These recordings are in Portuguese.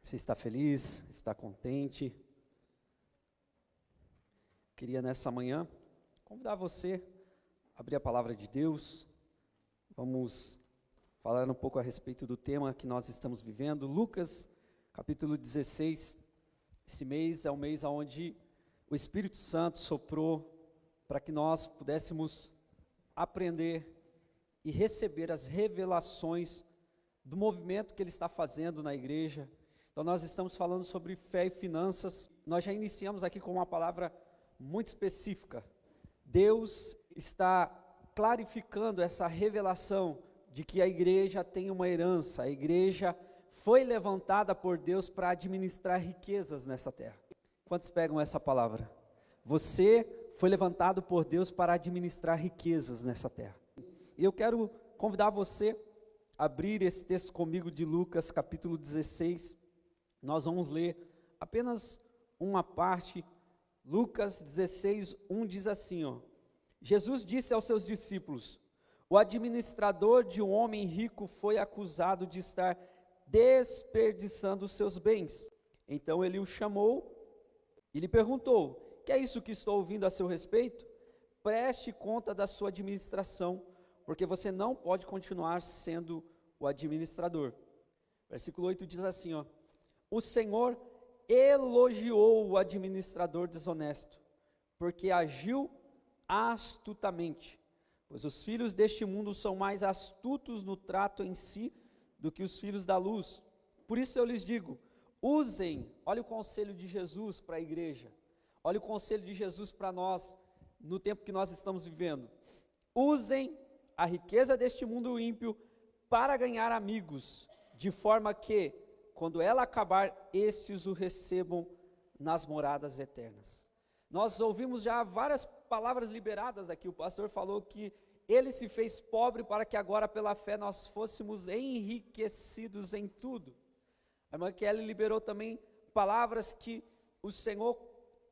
Você está feliz? Está contente? Queria nessa manhã convidar você a abrir a palavra de Deus. Vamos falar um pouco a respeito do tema que nós estamos vivendo. Lucas, capítulo 16. Esse mês é um mês onde o Espírito Santo soprou para que nós pudéssemos aprender e receber as revelações do movimento que Ele está fazendo na igreja. Então nós estamos falando sobre fé e finanças. Nós já iniciamos aqui com uma palavra muito específica. Deus está clarificando essa revelação de que a igreja tem uma herança. A igreja foi levantada por Deus para administrar riquezas nessa terra. Quantos pegam essa palavra? Você foi levantado por Deus para administrar riquezas nessa terra. E eu quero convidar você a abrir esse texto comigo de Lucas, capítulo 16. Nós vamos ler apenas uma parte. Lucas 16, 1 diz assim, Jesus disse aos seus discípulos: o administrador de um homem rico foi acusado de estar desperdiçando os seus bens. Então ele o chamou e lhe perguntou: que é isso que estou ouvindo a seu respeito? Preste conta da sua administração, porque você não pode continuar sendo o administrador. Versículo 8 diz assim, o Senhor elogiou o administrador desonesto, porque agiu astutamente, pois os filhos deste mundo são mais astutos no trato em si do que os filhos da luz. Por isso eu lhes digo, usem, olha o conselho de Jesus para a igreja, olha o conselho de Jesus para nós, no tempo que nós estamos vivendo. Usem a riqueza deste mundo ímpio para ganhar amigos, de forma que, quando ela acabar, estes o recebam nas moradas eternas. Nós ouvimos já várias palavras liberadas aqui. O pastor falou que ele se fez pobre para que agora pela fé nós fôssemos enriquecidos em tudo. A irmã Kelly liberou também palavras que o Senhor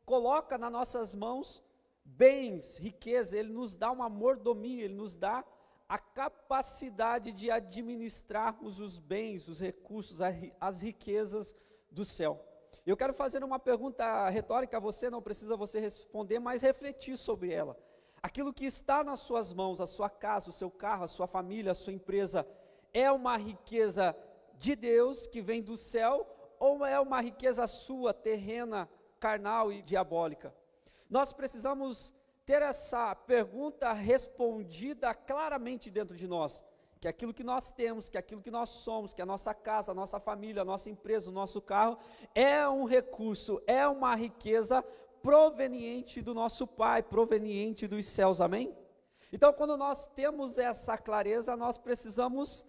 coloca nas nossas mãos, bens, riqueza. Ele nos dá uma mordomia, Ele nos dá a capacidade de administrarmos os bens, os recursos, as riquezas do céu. Eu quero fazer uma pergunta retórica a você, não precisa você responder, mas refletir sobre ela. Aquilo que está nas suas mãos, a sua casa, o seu carro, a sua família, a sua empresa, é uma riqueza de Deus que vem do céu, ou é uma riqueza sua, terrena, carnal e diabólica? Nós precisamos ter essa pergunta respondida claramente dentro de nós, que aquilo que nós temos, que aquilo que nós somos, que a nossa casa, a nossa família, a nossa empresa, o nosso carro, é um recurso, é uma riqueza proveniente do nosso Pai, proveniente dos céus, amém? Então, quando nós temos essa clareza, nós precisamos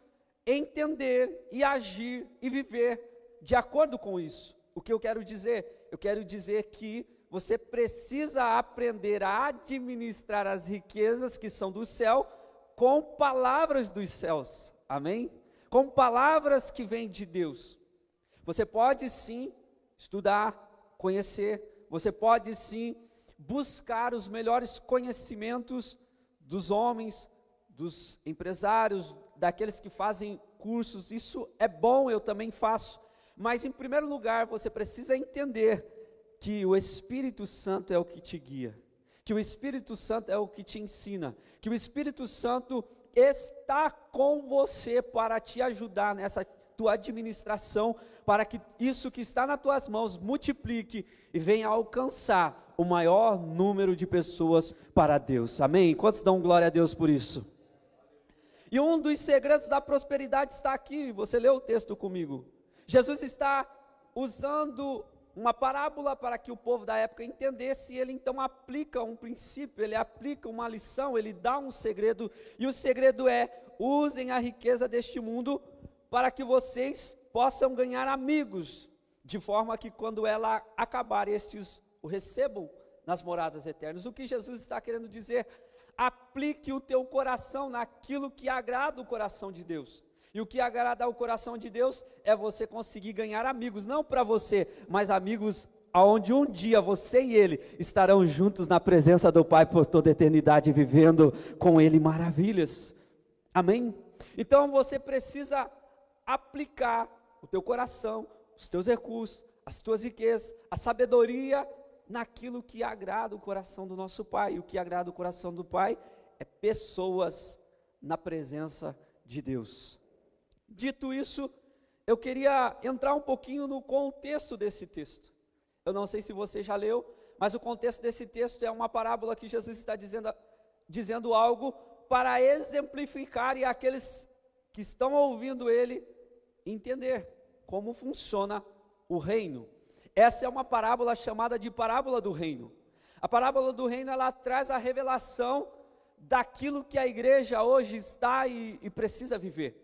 entender e agir e viver de acordo com isso. O que eu quero dizer? Eu quero dizer que você precisa aprender a administrar as riquezas que são do céu com palavras dos céus, amém? Com palavras que vêm de Deus. Você pode sim estudar, conhecer, você pode sim buscar os melhores conhecimentos dos homens, dos empresários, daqueles que fazem cursos. Isso é bom, eu também faço, mas em primeiro lugar você precisa entender que o Espírito Santo é o que te guia, que o Espírito Santo é o que te ensina, que o Espírito Santo está com você para te ajudar nessa tua administração, para que isso que está nas tuas mãos multiplique e venha alcançar o maior número de pessoas para Deus, amém? Quantos dão glória a Deus por isso? E um dos segredos da prosperidade está aqui, você leu o texto comigo. Jesus está usando uma parábola para que o povo da época entendesse, e ele então aplica um princípio, ele aplica uma lição, ele dá um segredo, e o segredo é: usem a riqueza deste mundo para que vocês possam ganhar amigos, de forma que quando ela acabar, estes o recebam nas moradas eternas. O que Jesus está querendo dizer? Aplique o teu coração naquilo que agrada o coração de Deus. E o que agrada ao coração de Deus é você conseguir ganhar amigos, não para você, mas amigos aonde um dia você e ele estarão juntos na presença do Pai por toda a eternidade, vivendo com ele maravilhas, amém? Então você precisa aplicar o teu coração, os teus recursos, as tuas riquezas, a sabedoria naquilo que agrada o coração do nosso Pai. E o que agrada o coração do Pai é pessoas na presença de Deus. Dito isso, eu queria entrar um pouquinho no contexto desse texto. Eu não sei se você já leu, mas o contexto desse texto é uma parábola que Jesus está dizendo algo para exemplificar e aqueles que estão ouvindo ele entender como funciona o reino. Essa é uma parábola chamada de parábola do reino. A parábola do reino, ela traz a revelação daquilo que a igreja hoje está e precisa viver.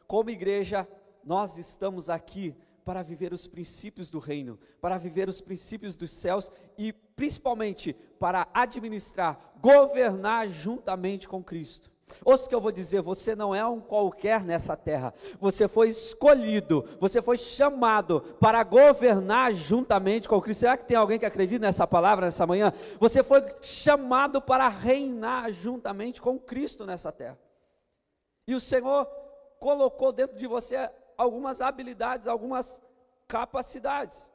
Como igreja, nós estamos aqui para viver os princípios do reino, para viver os princípios dos céus e principalmente para administrar, governar juntamente com Cristo. Ouça o que eu vou dizer, você não é um qualquer nessa terra, você foi escolhido, você foi chamado para governar juntamente com Cristo. Será que tem alguém que acredita nessa palavra nessa manhã? Você foi chamado para reinar juntamente com Cristo nessa terra. E o Senhor colocou dentro de você algumas habilidades, algumas capacidades.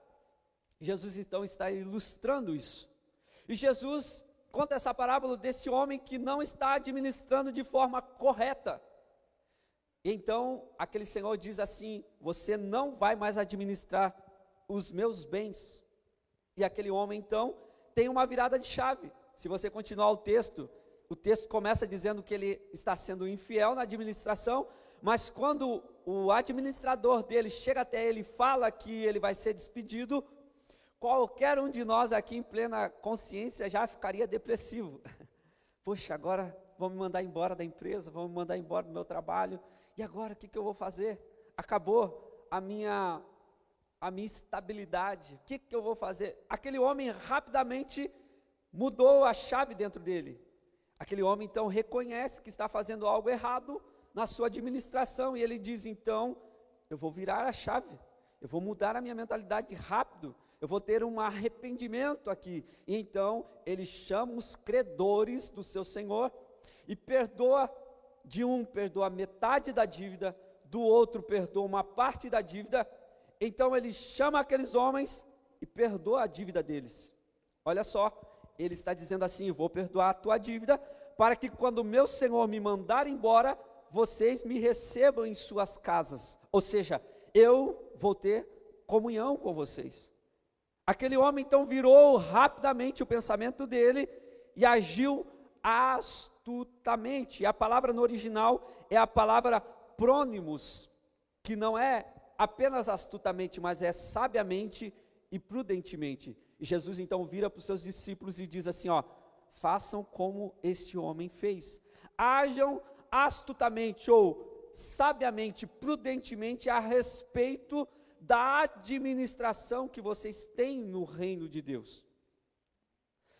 Jesus então está ilustrando isso. E Jesus conta essa parábola desse homem que não está administrando de forma correta. Então, aquele senhor diz assim: você não vai mais administrar os meus bens. E aquele homem então tem uma virada de chave. Se você continuar o texto começa dizendo que ele está sendo infiel na administração, mas quando o administrador dele chega até ele e fala que ele vai ser despedido, qualquer um de nós aqui em plena consciência já ficaria depressivo. Poxa, agora vão me mandar embora da empresa, vão me mandar embora do meu trabalho, e agora o que eu vou fazer? Acabou a minha estabilidade, o que eu vou fazer? Aquele homem rapidamente mudou a chave dentro dele. Aquele homem então reconhece que está fazendo algo errado na sua administração, e ele diz: então, eu vou virar a chave, eu vou mudar a minha mentalidade rápido, eu vou ter um arrependimento aqui. E então ele chama os credores do seu senhor e perdoa metade da dívida, do outro perdoa uma parte da dívida. Então ele chama aqueles homens e perdoa a dívida deles. Olha só, ele está dizendo assim: eu vou perdoar a tua dívida, para que quando o meu senhor me mandar embora, vocês me recebam em suas casas, ou seja, eu vou ter comunhão com vocês. Aquele homem então virou rapidamente o pensamento dele e agiu astutamente. A palavra no original é a palavra prônimos, que não é apenas astutamente, mas é sabiamente e prudentemente. E Jesus então vira para os seus discípulos e diz assim: façam como este homem fez, hajam astutamente ou sabiamente, prudentemente a respeito da administração que vocês têm no reino de Deus.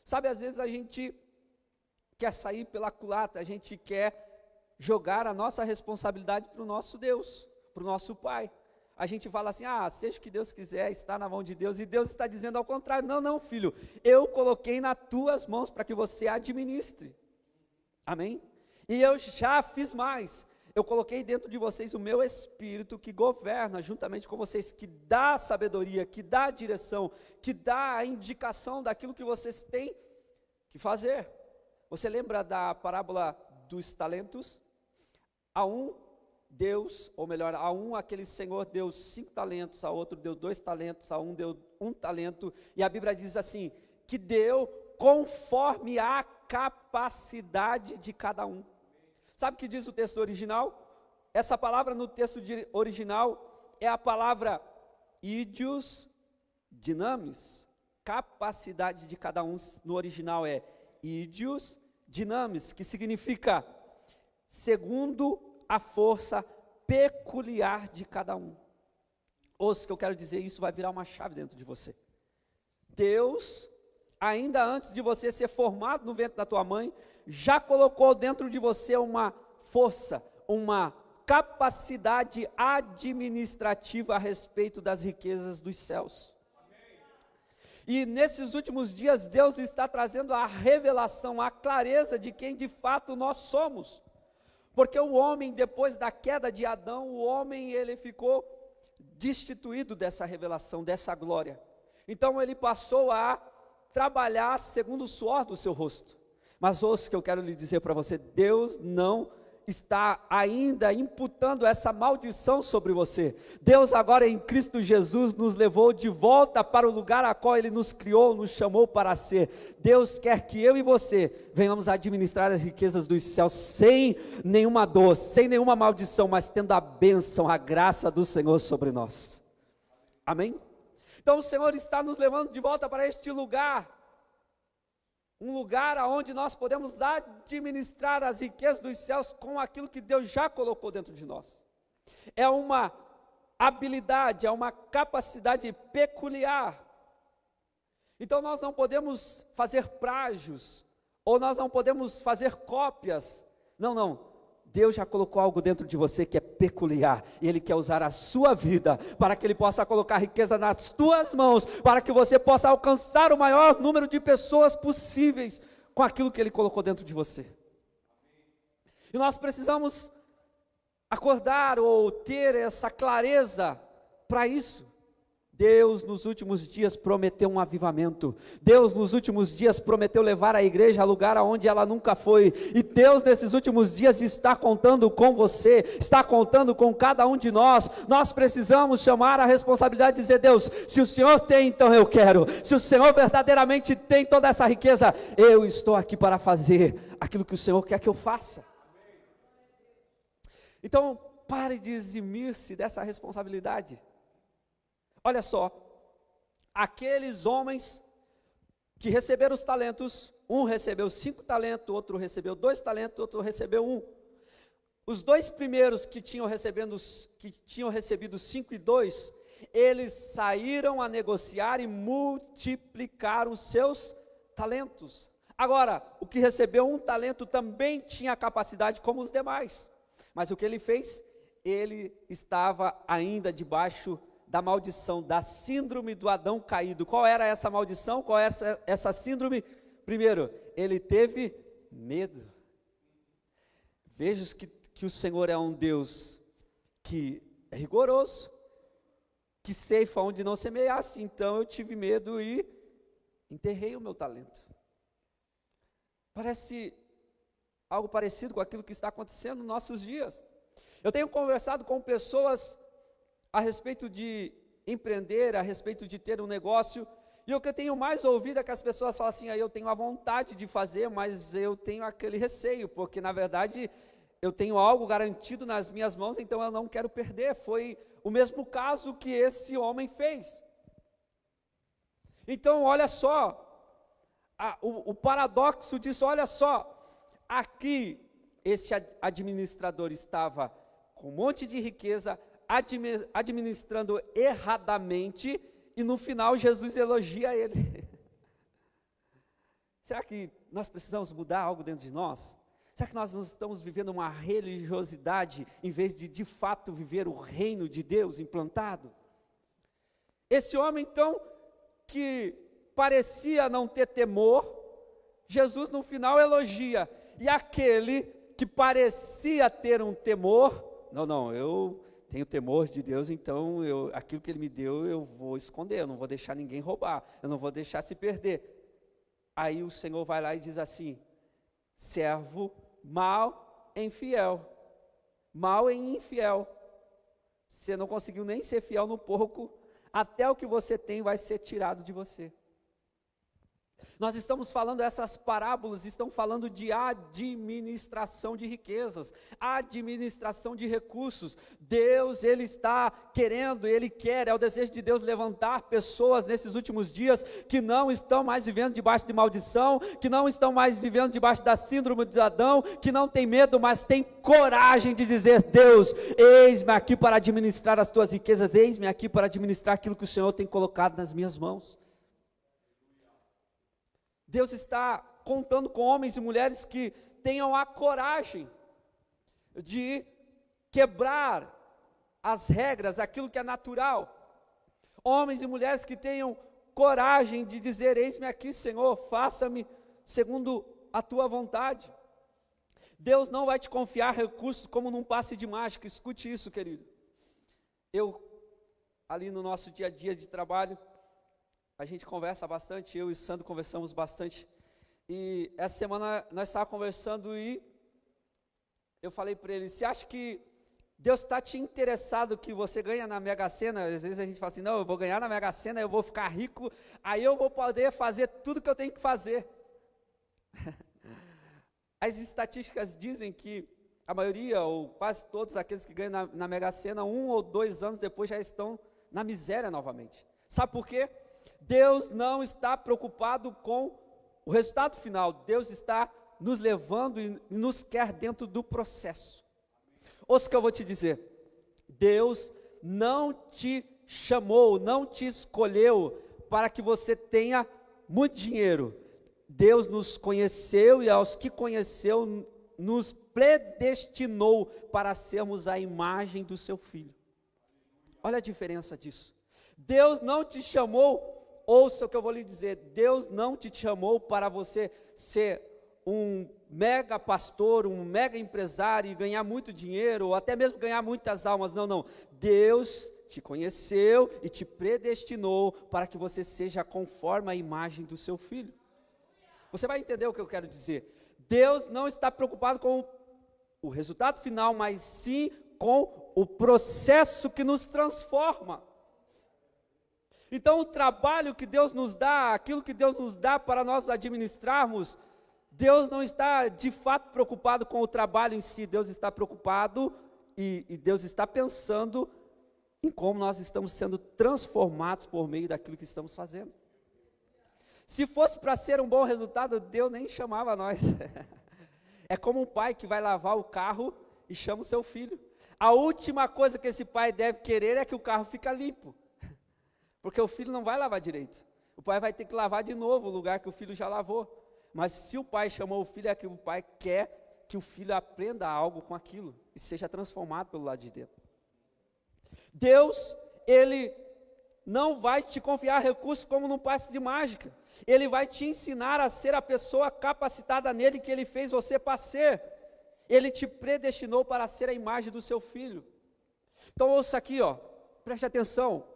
Sabe, às vezes a gente quer sair pela culatra, a gente quer jogar a nossa responsabilidade para o nosso Deus, para o nosso Pai. A gente fala assim: seja o que Deus quiser, está na mão de Deus, e Deus está dizendo ao contrário: não filho, eu coloquei nas tuas mãos para que você administre. Amém? E eu já fiz mais, eu coloquei dentro de vocês o meu Espírito que governa juntamente com vocês, que dá sabedoria, que dá direção, que dá a indicação daquilo que vocês têm que fazer. Você lembra da parábola dos talentos? A um Deus, ou melhor, aquele senhor deu 5 talentos, a outro deu 2 talentos, a um deu 1 talento, e a Bíblia diz assim, que deu conforme a capacidade de cada um. Sabe o que diz o texto original? Essa palavra no texto original é a palavra idios dinamis. Capacidade de cada um no original é idios dinamis, que significa segundo a força peculiar de cada um. Ouça o que eu quero dizer, isso vai virar uma chave dentro de você. Deus, ainda antes de você ser formado no ventre da tua mãe, já colocou dentro de você uma força, uma capacidade administrativa a respeito das riquezas dos céus. E nesses últimos dias, Deus está trazendo a revelação, a clareza de quem de fato nós somos. Porque o homem, depois da queda de Adão, o homem ele ficou destituído dessa revelação, dessa glória. Então ele passou a trabalhar segundo o suor do seu rosto. Mas ouça o que eu quero lhe dizer para você: Deus não está ainda imputando essa maldição sobre você. Deus agora em Cristo Jesus nos levou de volta para o lugar a qual Ele nos criou, nos chamou para ser. Deus quer que eu e você venhamos administrar as riquezas dos céus sem nenhuma dor, sem nenhuma maldição, mas tendo a bênção, a graça do Senhor sobre nós. Amém? Então o Senhor está nos levando de volta para este lugar, um lugar onde nós podemos administrar as riquezas dos céus com aquilo que Deus já colocou dentro de nós. É uma habilidade, é uma capacidade peculiar. Então nós não podemos fazer plágios, ou nós não podemos fazer cópias. Não. Deus já colocou algo dentro de você que é peculiar, e Ele quer usar a sua vida, para que Ele possa colocar riqueza nas tuas mãos, para que você possa alcançar o maior número de pessoas possíveis, com aquilo que Ele colocou dentro de você. E nós precisamos acordar, ou ter essa clareza para isso. Deus nos últimos dias prometeu um avivamento. Deus nos últimos dias prometeu levar a igreja a lugar aonde ela nunca foi. E Deus nesses últimos dias está contando com você, está contando com cada um de nós. Nós precisamos chamar a responsabilidade e dizer: Deus, se o Senhor tem, então eu quero. Se o Senhor verdadeiramente tem toda essa riqueza, eu estou aqui para fazer aquilo que o Senhor quer que eu faça. Então pare de eximir-se dessa responsabilidade. Olha só, aqueles homens que receberam os talentos, um recebeu 5 talentos, outro recebeu 2 talentos, outro recebeu 1. Os 2 primeiros que tinham recebido 5 e 2, eles saíram a negociar e multiplicaram os seus talentos. Agora, o que recebeu 1 talento também tinha capacidade como os demais, mas o que ele fez? Ele estava ainda debaixo da maldição, da síndrome do Adão caído. Qual era essa maldição? Qual era essa síndrome? Primeiro, ele teve medo. Veja que o Senhor é um Deus que é rigoroso, que ceifa onde não semeaste. Então eu tive medo e enterrei o meu talento. Parece algo parecido com aquilo que está acontecendo nos nossos dias. Eu tenho conversado com pessoas a respeito de empreender, a respeito de ter um negócio, e o que eu tenho mais ouvido é que as pessoas falam assim: eu tenho a vontade de fazer, mas eu tenho aquele receio, porque na verdade eu tenho algo garantido nas minhas mãos, então eu não quero perder. Foi o mesmo caso que esse homem fez. Então olha só, o paradoxo disso. Olha só, aqui esse administrador estava com um monte de riqueza, administrando erradamente, e no final Jesus elogia ele. Será que nós precisamos mudar algo dentro de nós? Será que nós não estamos vivendo uma religiosidade, em vez de fato viver o reino de Deus implantado? Esse homem então, que parecia não ter temor, Jesus no final elogia. E aquele que parecia ter um temor: não, eu tenho temor de Deus, então aquilo que Ele me deu eu vou esconder, eu não vou deixar ninguém roubar, eu não vou deixar se perder. Aí o Senhor vai lá e diz assim: servo mau e infiel, mau e infiel, você não conseguiu nem ser fiel no pouco, até o que você tem vai ser tirado de você. Nós estamos falando, essas parábolas estão falando de administração de riquezas, administração de recursos. Deus, Ele está querendo, Ele quer, é o desejo de Deus levantar pessoas nesses últimos dias, que não estão mais vivendo debaixo de maldição, que não estão mais vivendo debaixo da síndrome de Adão, que não tem medo, mas tem coragem de dizer: Deus, eis-me aqui para administrar as tuas riquezas, eis-me aqui para administrar aquilo que o Senhor tem colocado nas minhas mãos. Deus está contando com homens e mulheres que tenham a coragem de quebrar as regras, aquilo que é natural. Homens e mulheres que tenham coragem de dizer: eis-me aqui, Senhor, faça-me segundo a tua vontade. Deus não vai te confiar recursos como num passe de mágica. Escute isso, querido. Eu ali no nosso dia a dia de trabalho, a gente conversa bastante, eu e o Sandro conversamos bastante, e essa semana nós estávamos conversando e eu falei para ele, você acha que Deus está te interessado que você ganha na Mega Sena? Às vezes a gente fala assim, não, eu vou ganhar na Mega Sena, eu vou ficar rico, aí eu vou poder fazer tudo que eu tenho que fazer. As estatísticas dizem que a maioria, ou quase todos aqueles que ganham na Mega Sena, 1 ou 2 anos depois já estão na miséria novamente. Sabe por quê? Deus não está preocupado com o resultado final, Deus está nos levando e nos quer dentro do processo. Ouça o que eu vou te dizer, Deus não te chamou, não te escolheu para que você tenha muito dinheiro. Deus nos conheceu e aos que conheceu, nos predestinou para sermos a imagem do seu Filho. Olha a diferença disso. Deus não te chamou, ouça o que eu vou lhe dizer, Deus não te chamou para você ser um mega pastor, um mega empresário e ganhar muito dinheiro, ou até mesmo ganhar muitas almas, não. Deus te conheceu e te predestinou para que você seja conforme a imagem do seu Filho. Você vai entender o que eu quero dizer. Deus não está preocupado com o resultado final, mas sim com o processo que nos transforma. Então o trabalho que Deus nos dá, aquilo que Deus nos dá para nós administrarmos, Deus não está de fato preocupado com o trabalho em si, Deus está preocupado e Deus está pensando em como nós estamos sendo transformados por meio daquilo que estamos fazendo. Se fosse para ser um bom resultado, Deus nem chamava nós. É como um pai que vai lavar o carro e chama o seu filho. A última coisa que esse pai deve querer é que o carro fique limpo, porque o filho não vai lavar direito. O pai vai ter que lavar de novo o lugar que o filho já lavou. Mas se o pai chamou o filho, é que o pai quer que o filho aprenda algo com aquilo e seja transformado pelo lado de dentro. Deus, Ele não vai te confiar recursos como num passe de mágica. Ele vai te ensinar a ser a pessoa capacitada nele que Ele fez você para ser. Ele te predestinou para ser a imagem do seu filho. Então ouça aqui, preste atenção.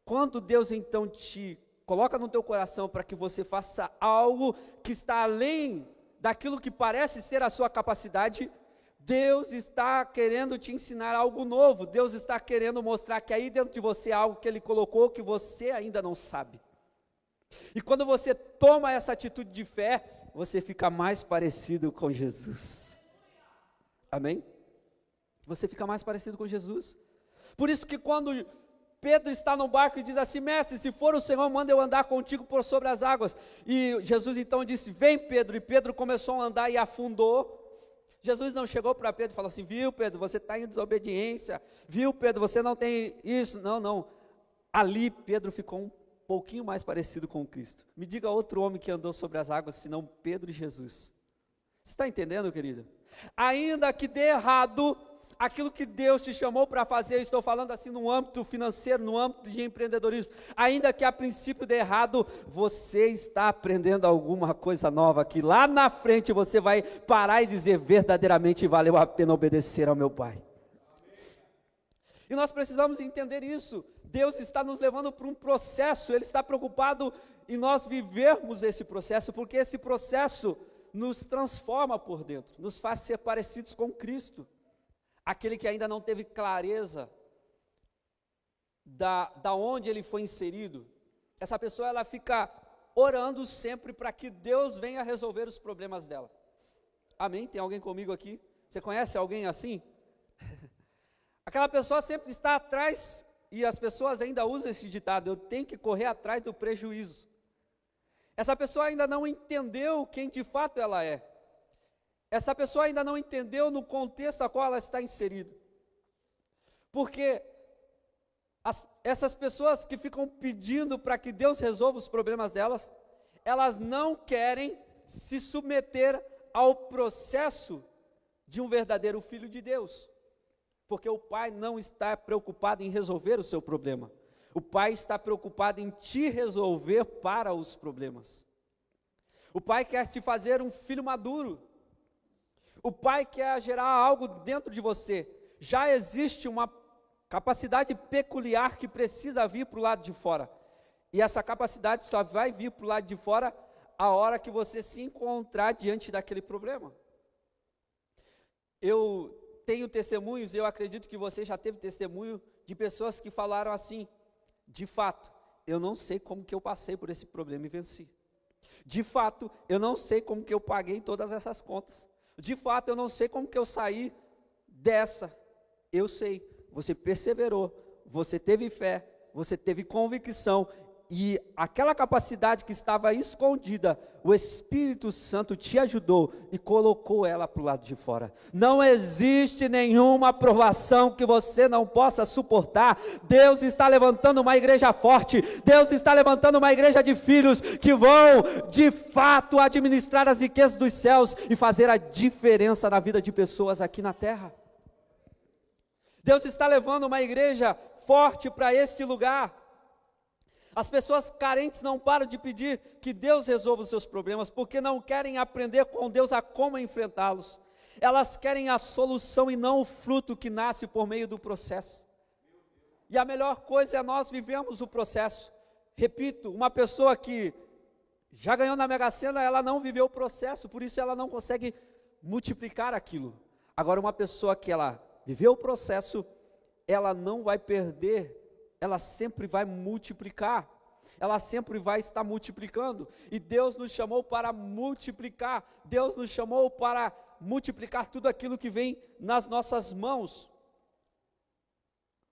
Quando Deus então te coloca no teu coração para que você faça algo que está além daquilo que parece ser a sua capacidade, Deus está querendo te ensinar algo novo, Deus está querendo mostrar que aí dentro de você há algo que Ele colocou que você ainda não sabe. E quando você toma essa atitude de fé, você fica mais parecido com Jesus. Amém? Você fica mais parecido com Jesus. Por isso que quando Pedro está no barco e diz assim, mestre, se for o Senhor, manda eu andar contigo por sobre as águas. E Jesus então disse, vem Pedro, e Pedro começou a andar e afundou. Jesus não chegou para Pedro e falou assim, viu Pedro, você está em desobediência, viu Pedro, você não tem isso, não. Ali Pedro ficou um pouquinho mais parecido com Cristo. Me diga outro homem que andou sobre as águas, senão Pedro e Jesus. Você está entendendo, querido? Ainda que dê errado, aquilo que Deus te chamou para fazer, eu estou falando assim no âmbito financeiro, no âmbito de empreendedorismo, ainda que a princípio dê errado, você está aprendendo alguma coisa nova, que lá na frente você vai parar e dizer, verdadeiramente valeu a pena obedecer ao meu Pai. E nós precisamos entender isso, Deus está nos levando para um processo, Ele está preocupado em nós vivermos esse processo, porque esse processo nos transforma por dentro, nos faz ser parecidos com Cristo. Aquele que ainda não teve clareza da onde ele foi inserido, essa pessoa ela fica orando sempre para que Deus venha resolver os problemas dela. Amém? Tem alguém comigo aqui? Você conhece alguém assim? Aquela pessoa sempre está atrás, e as pessoas ainda usam esse ditado, eu tenho que correr atrás do prejuízo. Essa pessoa ainda não entendeu quem de fato ela é. Essa pessoa ainda não entendeu no contexto a qual ela está inserida. Porque essas pessoas que ficam pedindo para que Deus resolva os problemas delas, elas não querem se submeter ao processo de um verdadeiro filho de Deus. Porque o Pai não está preocupado em resolver o seu problema. O Pai está preocupado em te resolver para os problemas. O Pai quer te fazer um filho maduro. O Pai quer gerar algo dentro de você. Já existe uma capacidade peculiar que precisa vir para o lado de fora. E essa capacidade só vai vir para o lado de fora a hora que você se encontrar diante daquele problema. Eu tenho testemunhos, eu acredito que você já teve testemunho de pessoas que falaram assim: de fato, eu não sei como que eu passei por esse problema e venci. De fato, eu não sei como que eu paguei todas essas contas. De fato, eu não sei como que eu saí dessa. Eu sei, você perseverou, você teve fé, você teve convicção, e aquela capacidade que estava escondida, o Espírito Santo te ajudou e colocou ela para o lado de fora. Não existe nenhuma provação que você não possa suportar. Deus está levantando uma igreja forte, Deus está levantando uma igreja de filhos que vão de fato administrar as riquezas dos céus e fazer a diferença na vida de pessoas aqui na terra. Deus está levando uma igreja forte para este lugar. As pessoas carentes não param de pedir que Deus resolva os seus problemas, porque não querem aprender com Deus a como enfrentá-los. Elas querem a solução e não o fruto que nasce por meio do processo. E a melhor coisa é nós vivemos o processo. Repito, uma pessoa que já ganhou na Mega Sena, ela não viveu o processo, por isso ela não consegue multiplicar aquilo. Agora, uma pessoa que ela viveu o processo, ela não vai perder, ela sempre vai multiplicar, ela sempre vai estar multiplicando, e Deus nos chamou para multiplicar, Deus nos chamou para multiplicar tudo aquilo que vem nas nossas mãos.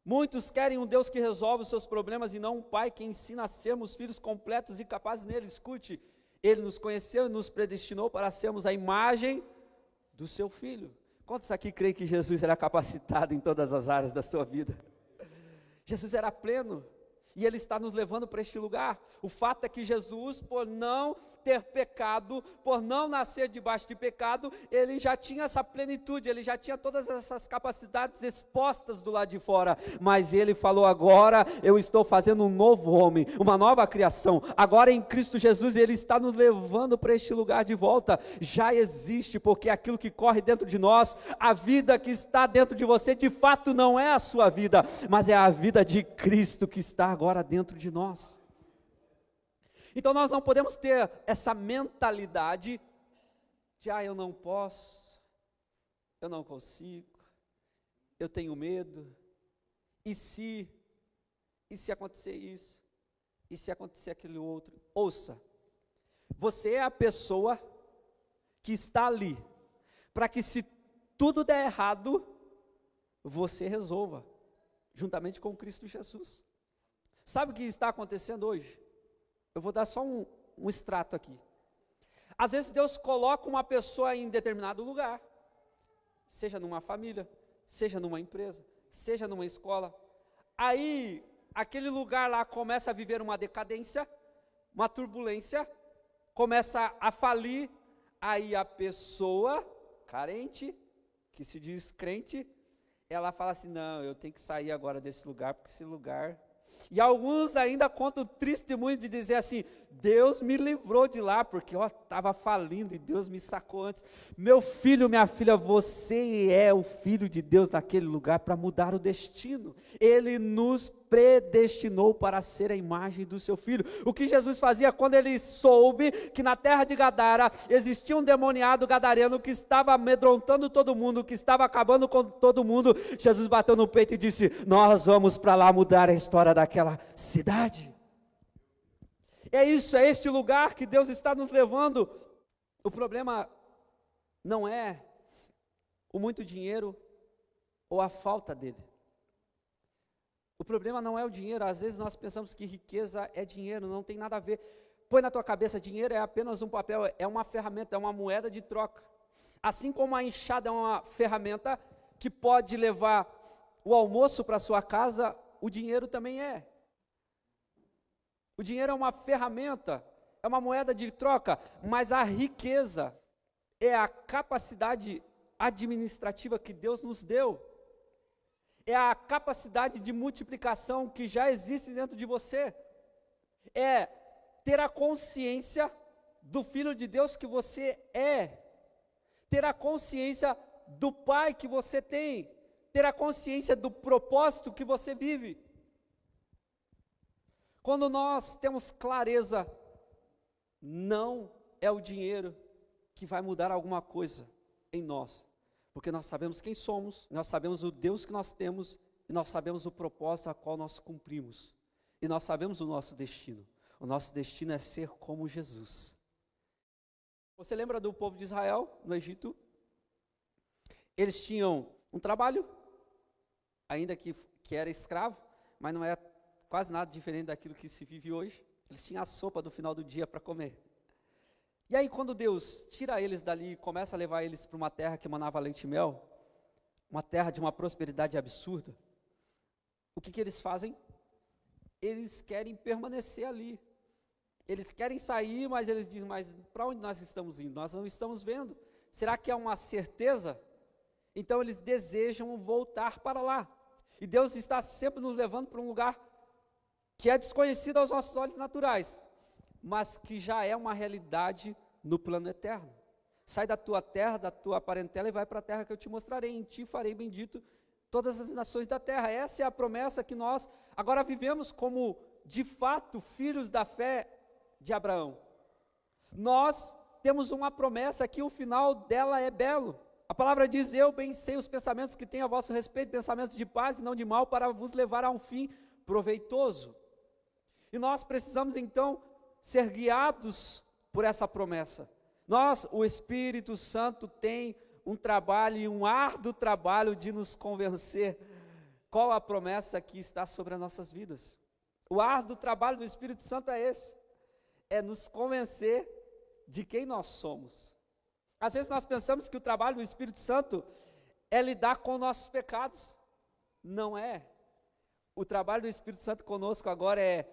Muitos querem um Deus que resolve os seus problemas e não um pai que ensina a sermos filhos completos e capazes nele. Escute, ele nos conheceu e nos predestinou para sermos a imagem do seu filho. Quantos aqui creem que Jesus era capacitado em todas as áreas da sua vida? Jesus era pleno, e Ele está nos levando para este lugar. O fato é que Jesus, por não ter pecado, por não nascer debaixo de pecado, Ele já tinha essa plenitude, Ele já tinha todas essas capacidades expostas do lado de fora, mas Ele falou: agora eu estou fazendo um novo homem, uma nova criação, agora em Cristo Jesus, Ele está nos levando para este lugar de volta. Já existe, porque aquilo que corre dentro de nós, a vida que está dentro de você, de fato não é a sua vida, mas é a vida de Cristo que está agora dentro de nós. Então nós não podemos ter essa mentalidade de: eu não posso, eu não consigo, eu tenho medo, e se acontecer isso, e se acontecer aquilo outro. Ouça, você é a pessoa que está ali, para que se tudo der errado, você resolva, juntamente com Cristo Jesus. Sabe o que está acontecendo hoje? Eu vou dar só um extrato aqui. Às vezes Deus coloca uma pessoa em determinado lugar, seja numa família, seja numa empresa, seja numa escola. Aí, aquele lugar lá começa a viver uma decadência, uma turbulência, começa a falir. Aí a pessoa carente, que se diz crente, ela fala assim: não, eu tenho que sair agora desse lugar, porque esse lugar... E alguns ainda contam o testemunho de dizer assim: Deus me livrou de lá, porque eu estava falindo e Deus me sacou antes. Meu filho, minha filha, você é o filho de Deus naquele lugar para mudar o destino. Ele nos predestinou para ser a imagem do seu filho. O que Jesus fazia quando ele soube que na terra de Gadara existia um demoniado gadareno que estava amedrontando todo mundo, que estava acabando com todo mundo, Jesus bateu no peito e disse: nós vamos para lá mudar a história daquela cidade. É isso, é este lugar que Deus está nos levando. O problema não é o muito dinheiro ou a falta dele. O problema não é o dinheiro. Às vezes nós pensamos que riqueza é dinheiro, não tem nada a ver. Põe na tua cabeça: dinheiro é apenas um papel, é uma ferramenta, é uma moeda de troca. Assim como a enxada é uma ferramenta que pode levar o almoço para sua casa, o dinheiro também é. O dinheiro é uma ferramenta, é uma moeda de troca, mas a riqueza é a capacidade administrativa que Deus nos deu. É a capacidade de multiplicação que já existe dentro de você. É ter a consciência do Filho de Deus que você é. Ter a consciência do Pai que você tem. ter a consciência do propósito que você vive. Quando nós temos clareza, não é o dinheiro que vai mudar alguma coisa em nós, porque nós sabemos quem somos, nós sabemos o Deus que nós temos, e nós sabemos o propósito a qual nós cumprimos, e nós sabemos o nosso destino. O nosso destino é ser como Jesus. Você lembra do povo de Israel no Egito? Eles tinham um trabalho, ainda que era escravo, mas não é quase nada diferente daquilo que se vive hoje. Eles tinham a sopa do final do dia para comer. E aí quando Deus tira eles dali e começa a levar eles para uma terra que manava leite e mel, uma terra de uma prosperidade absurda, o que eles fazem? Eles querem permanecer ali. Eles querem sair, mas eles dizem, mas para onde nós estamos indo? Nós não estamos vendo. Será que é uma certeza? Então eles desejam voltar para lá. E Deus está sempre nos levando para um lugar que é desconhecido aos nossos olhos naturais, mas que já é uma realidade no plano eterno. Sai da tua terra, da tua parentela e vai para a terra que eu te mostrarei. Em ti farei bendito todas as nações da terra. Essa é a promessa que nós agora vivemos como, de fato, filhos da fé de Abraão. Nós temos uma promessa que o final dela é belo. A palavra diz, eu bem sei os pensamentos que tenho a vosso respeito, pensamentos de paz e não de mal, para vos levar a um fim proveitoso. E nós precisamos então ser guiados por essa promessa. Nós, o Espírito Santo tem um trabalho, e um árduo trabalho de nos convencer qual a promessa que está sobre as nossas vidas. O árduo trabalho do Espírito Santo é esse, é nos convencer de quem nós somos. Às vezes nós pensamos que o trabalho do Espírito Santo é lidar com nossos pecados. Não é. O trabalho do Espírito Santo conosco agora é,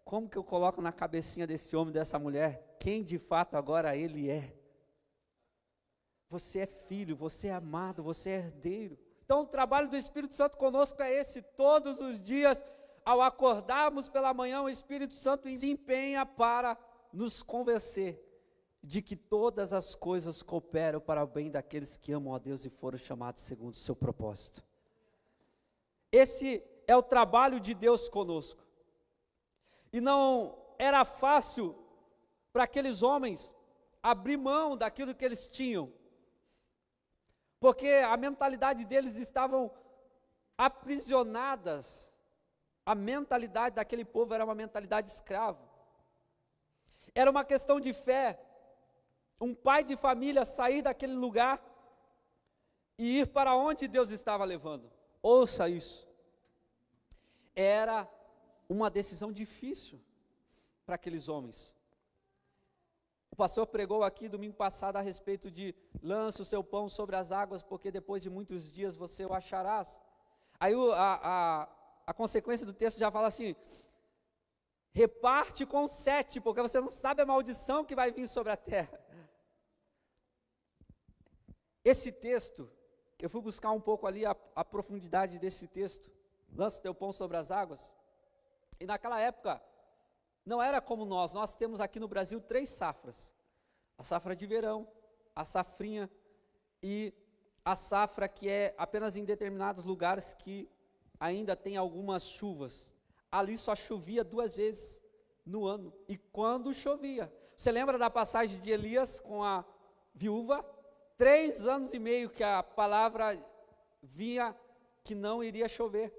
como que eu coloco na cabecinha desse homem, dessa mulher, quem de fato agora ele é. Você é filho, você é amado, você é herdeiro. Então o trabalho do Espírito Santo conosco é esse, todos os dias, ao acordarmos pela manhã, o Espírito Santo se empenha para nos convencer de que todas as coisas cooperam para o bem daqueles que amam a Deus e foram chamados segundo o seu propósito. Esse é o trabalho de Deus conosco. E não era fácil para aqueles homens abrir mão daquilo que eles tinham, porque a mentalidade deles estavam aprisionadas. A mentalidade daquele povo era uma mentalidade escrava. Era uma questão de fé. Um pai de família sair daquele lugar e ir para onde Deus estava levando. Ouça isso. Era uma decisão difícil para aqueles homens. O pastor pregou aqui domingo passado a respeito de lance o seu pão sobre as águas, porque depois de muitos dias você o acharás. Aí a consequência do texto já fala assim, reparte com 7, porque você não sabe a maldição que vai vir sobre a terra. Esse texto, eu fui buscar um pouco ali a profundidade desse texto, lança o teu pão sobre as águas, e naquela época, não era como nós temos aqui no Brasil 3 safras, a safra de verão, a safrinha e a safra que é apenas em determinados lugares que ainda tem algumas chuvas. Ali só chovia 2 vezes no ano, e quando chovia, você lembra da passagem de Elias com a viúva? 3 anos e meio que a palavra vinha que não iria chover.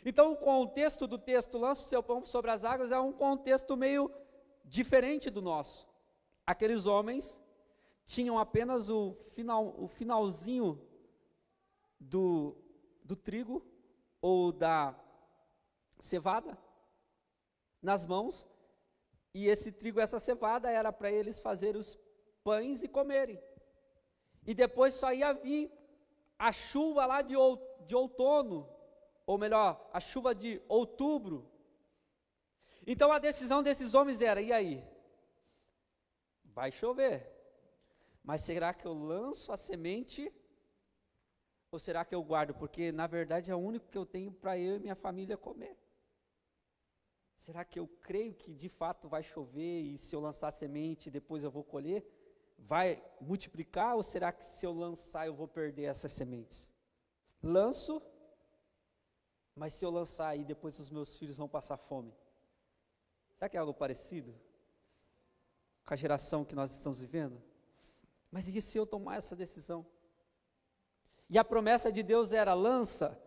Então o contexto do texto, lança o seu pão sobre as águas, é um contexto meio diferente do nosso. Aqueles homens tinham apenas o finalzinho do trigo ou da cevada nas mãos, e esse trigo, essa cevada era para eles fazerem os pães e comerem. E depois só ia vir a chuva lá de outono, ou melhor, a chuva de outubro. Então a decisão desses homens era, e aí? Vai chover, mas será que eu lanço a semente, ou será que eu guardo? Porque na verdade é o único que eu tenho para eu e minha família comer. Será que eu creio que de fato vai chover, e se eu lançar a semente depois eu vou colher? Vai multiplicar, ou será que se eu lançar eu vou perder essas sementes? lanço, mas se eu lançar aí, depois os meus filhos vão passar fome. Será que é algo parecido com a geração que nós estamos vivendo? Mas e se eu tomar essa decisão? E a promessa de Deus era: lança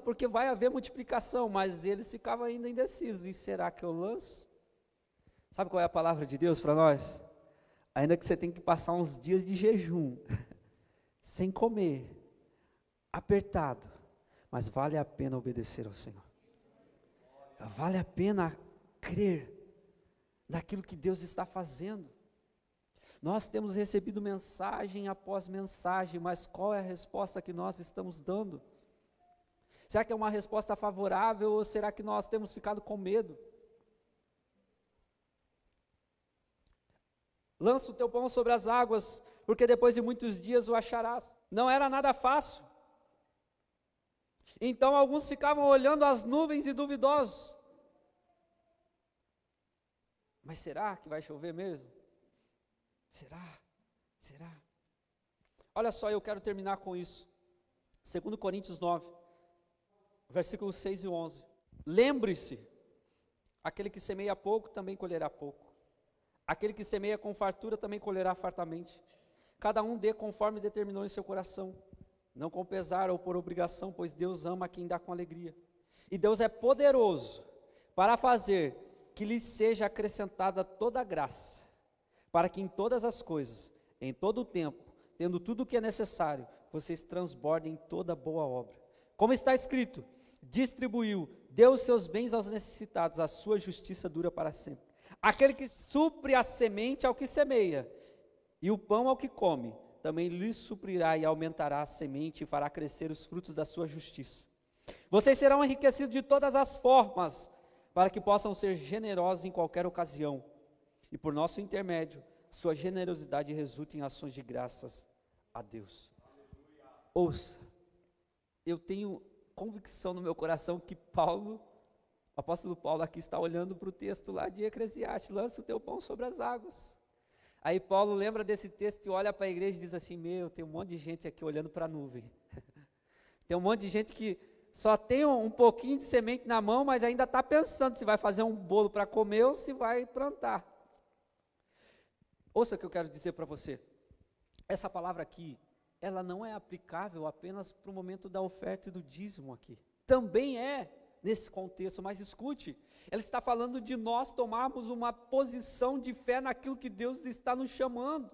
porque vai haver multiplicação, mas eles ficavam ainda indecisos, e será que eu lanço? Sabe qual é a palavra de Deus para nós? Ainda que você tenha que passar uns dias de jejum, sem comer, apertado, mas vale a pena obedecer ao Senhor, vale a pena crer naquilo que Deus está fazendo. Nós temos recebido mensagem após mensagem, mas qual é a resposta que nós estamos dando? Será que é uma resposta favorável ou será que nós temos ficado com medo? Lança o teu pão sobre as águas, porque depois de muitos dias o acharás. Não era nada fácil. Então alguns ficavam olhando as nuvens e duvidosos. Mas será que vai chover mesmo? Será? Olha só, eu quero terminar com isso. 2 Coríntios 9, versículos 6 e 11. Lembre-se, aquele que semeia pouco também colherá pouco. Aquele que semeia com fartura também colherá fartamente. Cada um dê conforme determinou em seu coração, não com pesar ou por obrigação, pois Deus ama quem dá com alegria. E Deus é poderoso para fazer que lhe seja acrescentada toda a graça, para que em todas as coisas, em todo o tempo, tendo tudo o que é necessário, vocês transbordem toda boa obra. Como está escrito: distribuiu, deu os seus bens aos necessitados, a sua justiça dura para sempre. Aquele que supre a semente ao que semeia, e o pão ao que come, também lhe suprirá e aumentará a semente e fará crescer os frutos da sua justiça. Vocês serão enriquecidos de todas as formas, para que possam ser generosos em qualquer ocasião, e por nosso intermédio, sua generosidade resulte em ações de graças a Deus. Ouça, eu tenho convicção no meu coração que o apóstolo Paulo aqui está olhando para o texto lá de Eclesiastes: lança o teu pão sobre as águas. Aí Paulo lembra desse texto e olha para a igreja e diz assim: tem um monte de gente aqui olhando para a nuvem. Tem um monte de gente que só tem um pouquinho de semente na mão, mas ainda está pensando se vai fazer um bolo para comer ou se vai plantar. Ouça o que eu quero dizer para você. Essa palavra aqui, ela não é aplicável apenas para o momento da oferta e do dízimo aqui. Também é nesse contexto, mas escute, ela está falando de nós tomarmos uma posição de fé naquilo que Deus está nos chamando.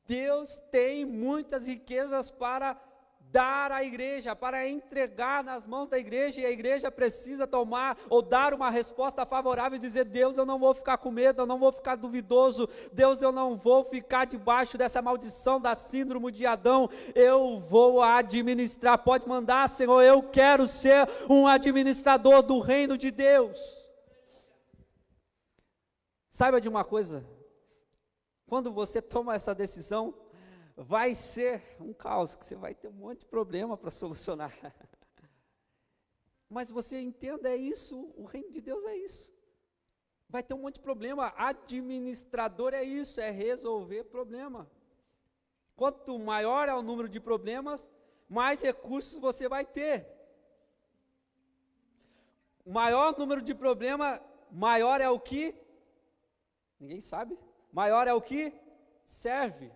Deus tem muitas riquezas para dar à igreja, para entregar nas mãos da igreja, e a igreja precisa tomar ou dar uma resposta favorável e dizer: Deus, eu não vou ficar com medo, eu não vou ficar duvidoso, Deus, eu não vou ficar debaixo dessa maldição da síndrome de Adão, eu vou administrar. Pode mandar, Senhor, eu quero ser um administrador do reino de Deus. Saiba de uma coisa, quando você toma essa decisão, vai ser um caos, que você vai ter um monte de problema para solucionar. Mas você entenda, é isso, o reino de Deus é isso. Vai ter um monte de problema, administrador é isso, é resolver problema. Quanto maior é o número de problemas, mais recursos você vai ter. Maior número de problemas, maior é o que? Ninguém sabe. Maior é o que? Serve.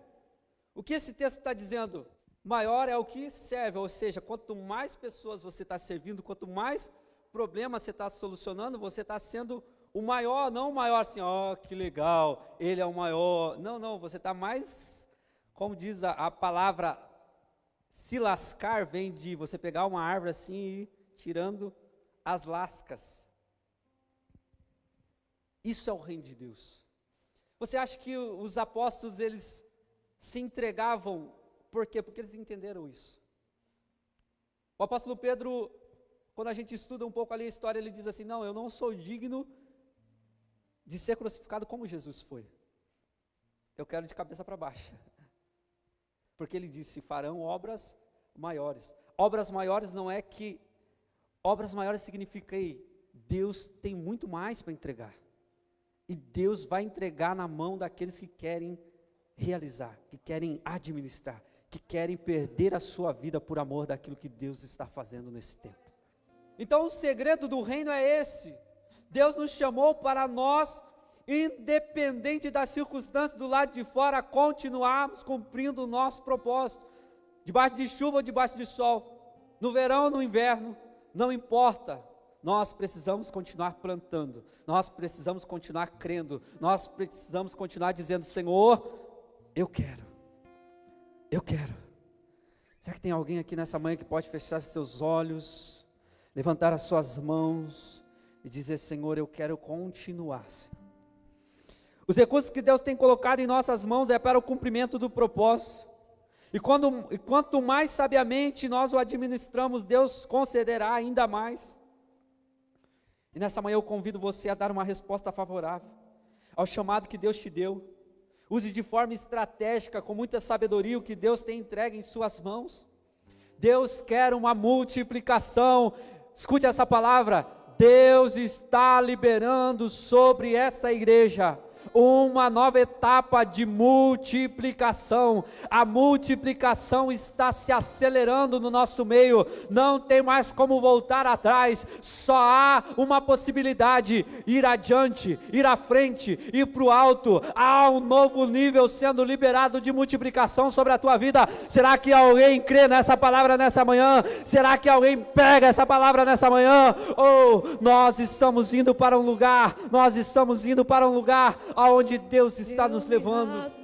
O que esse texto está dizendo? Maior é o que serve, ou seja, quanto mais pessoas você está servindo, quanto mais problemas você está solucionando, você está sendo o maior, não o maior assim, que legal, ele é o maior. Não, você está mais, como diz a palavra, se lascar, vem de você pegar uma árvore assim e ir tirando as lascas. Isso é o reino de Deus. Você acha que os apóstolos, eles se entregavam, por quê? Porque eles entenderam isso. O apóstolo Pedro, quando a gente estuda um pouco ali a história, ele diz assim: não, eu não sou digno de ser crucificado como Jesus foi, eu quero de cabeça para baixo, porque ele disse: farão obras maiores. Obras maiores não é que, obras maiores significa que Deus tem muito mais para entregar, e Deus vai entregar na mão daqueles que querem realizar, que querem administrar, que querem perder a sua vida por amor daquilo que Deus está fazendo nesse tempo. Então o segredo do reino é esse: Deus nos chamou para nós, independente das circunstâncias do lado de fora, continuarmos cumprindo o nosso propósito, debaixo de chuva ou debaixo de sol, no verão ou no inverno, não importa. Nós precisamos continuar plantando, nós precisamos continuar crendo, nós precisamos continuar dizendo: Senhor, eu quero. Será que tem alguém aqui nessa manhã que pode fechar seus olhos, levantar as suas mãos e dizer: Senhor, eu quero continuar, Senhor. Os recursos que Deus tem colocado em nossas mãos é para o cumprimento do propósito, e quanto mais sabiamente nós o administramos, Deus concederá ainda mais. E nessa manhã eu convido você a dar uma resposta favorável ao chamado que Deus te deu. Use de forma estratégica, com muita sabedoria, o que Deus tem entregue em suas mãos. Deus quer uma multiplicação. Escute essa palavra: Deus está liberando sobre essa igreja uma nova etapa de multiplicação. A multiplicação está se acelerando no nosso meio, não tem mais como voltar atrás, só há uma possibilidade: ir adiante, ir à frente, ir para o alto. Há um novo nível sendo liberado de multiplicação sobre a tua vida. Será que alguém crê nessa palavra nessa manhã? Será que alguém pega essa palavra nessa manhã? Nós estamos indo para um lugar, aonde Deus está nos levando.